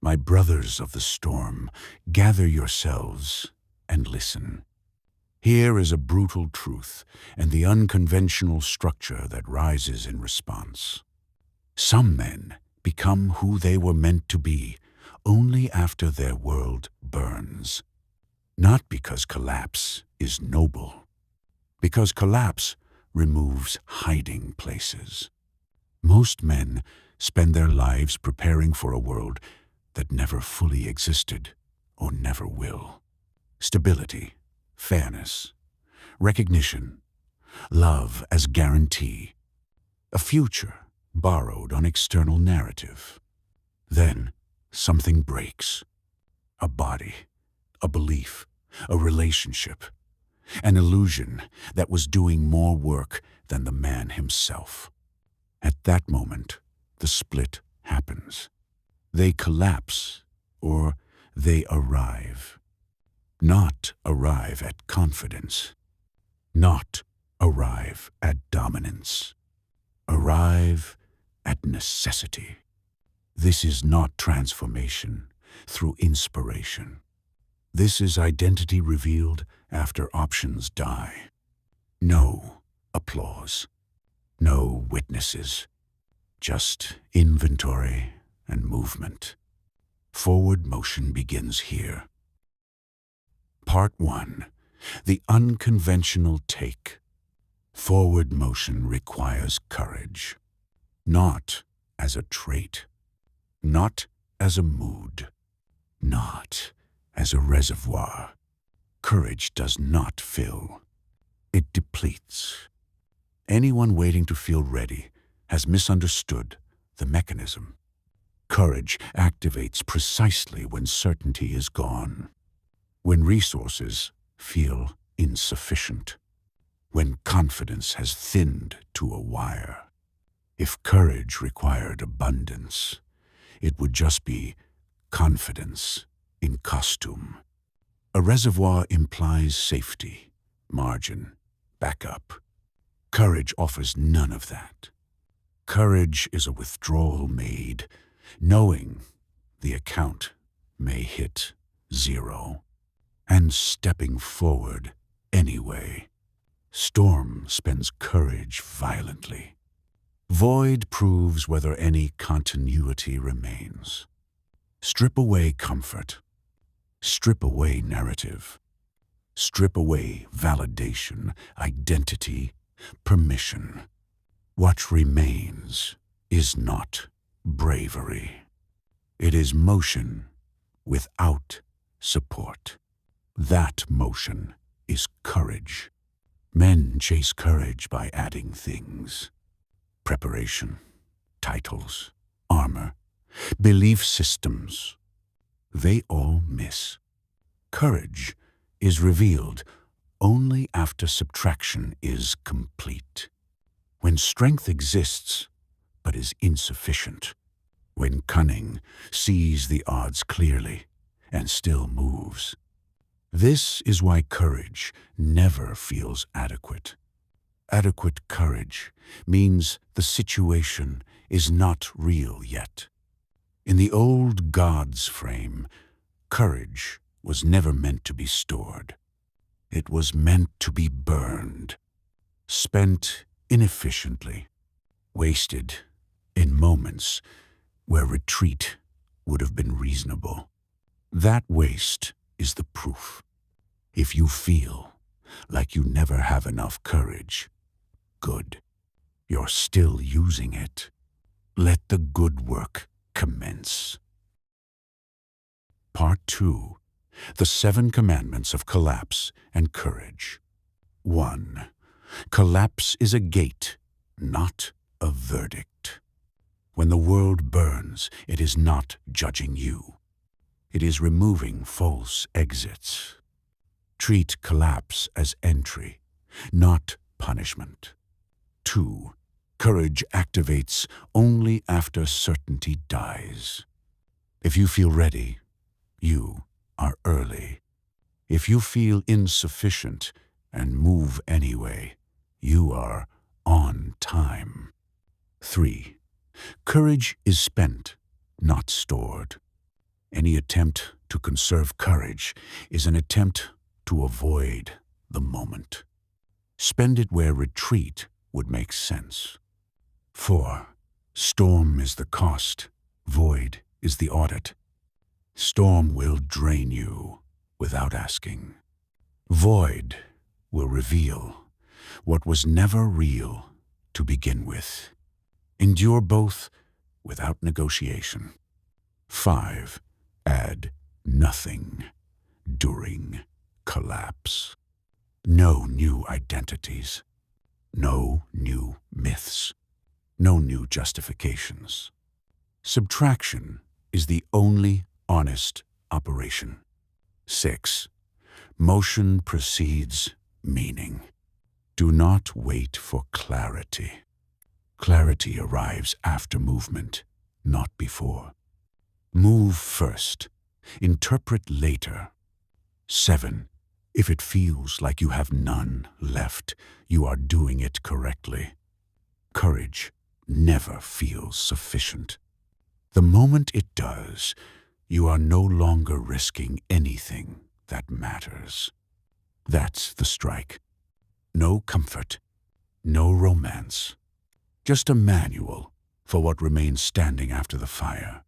My brothers of the storm, gather yourselves and listen. Here is a brutal truth and the unconventional structure that rises in response. Some men become who they were meant to be only after their world burns. Not because collapse is noble, because collapse removes hiding places. Most men spend their lives preparing for a world that never fully existed or never will. Stability, fairness, recognition, love as guarantee, a future borrowed on external narrative. Then something breaks. A body, a belief, a relationship, an illusion that was doing more work than the man himself. At that moment, the split happens. They collapse, or they arrive. Not arrive at confidence. Not arrive at dominance. Arrive at necessity. This is not transformation through inspiration. This is identity revealed after options die. No applause. No witnesses. Just inventory and movement. Forward motion begins here. Part 1. The unconventional take. Forward motion requires courage. Not as a trait. Not as a mood. Not as a reservoir. Courage does not fill. It depletes. Anyone waiting to feel ready has misunderstood the mechanism. Courage activates precisely when certainty is gone, when resources feel insufficient, when confidence has thinned to a wire. If courage required abundance, it would just be confidence in costume. A reservoir implies safety, margin, backup. Courage offers none of that. Courage is a withdrawal made, knowing the account may hit zero, and stepping forward anyway. Storm spends courage violently. Void proves whether any continuity remains. Strip away comfort. Strip away narrative. Strip away validation, identity, permission. What remains is not bravery. It is motion without support. That motion is courage. Men chase courage by adding things. Preparation, titles, armor, belief systems. They all miss. Courage is revealed only after subtraction is complete. When strength exists, but is insufficient. When cunning sees the odds clearly and still moves. This is why courage never feels adequate. Adequate courage means the situation is not real yet. In the old God's frame, courage was never meant to be stored. It was meant to be burned, spent inefficiently, wasted in moments where retreat would have been reasonable. That waste is the proof. If you feel like you never have enough courage, good. You're still using it. Let the good work commence. Part 2. The 7 Commandments of Collapse and Courage. 1. Collapse is a gate, not a verdict. When the world burns, it is not judging you. It is removing false exits. Treat collapse as entry, not punishment. 2. Courage activates only after certainty dies. If you feel ready, you are early. If you feel insufficient and move anyway, you are on time. 3. Courage is spent, not stored. Any attempt to conserve courage is an attempt to avoid the moment. Spend it where retreat would make sense. 4. Storm is the cost, void is the audit. Storm will drain you without asking. Void will reveal what was never real to begin with. Endure both without negotiation. 5. Add nothing during collapse. No new identities, no new myths, no new justifications. Subtraction is the only honest operation. 6. Motion precedes meaning. Do not wait for clarity. Clarity arrives after movement, not before. Move first. Interpret later. 7. If it feels like you have none left, you are doing it correctly. Courage never feels sufficient. The moment it does, you are no longer risking anything that matters. That's the strike. No comfort, no romance. Just a manual for what remains standing after the fire.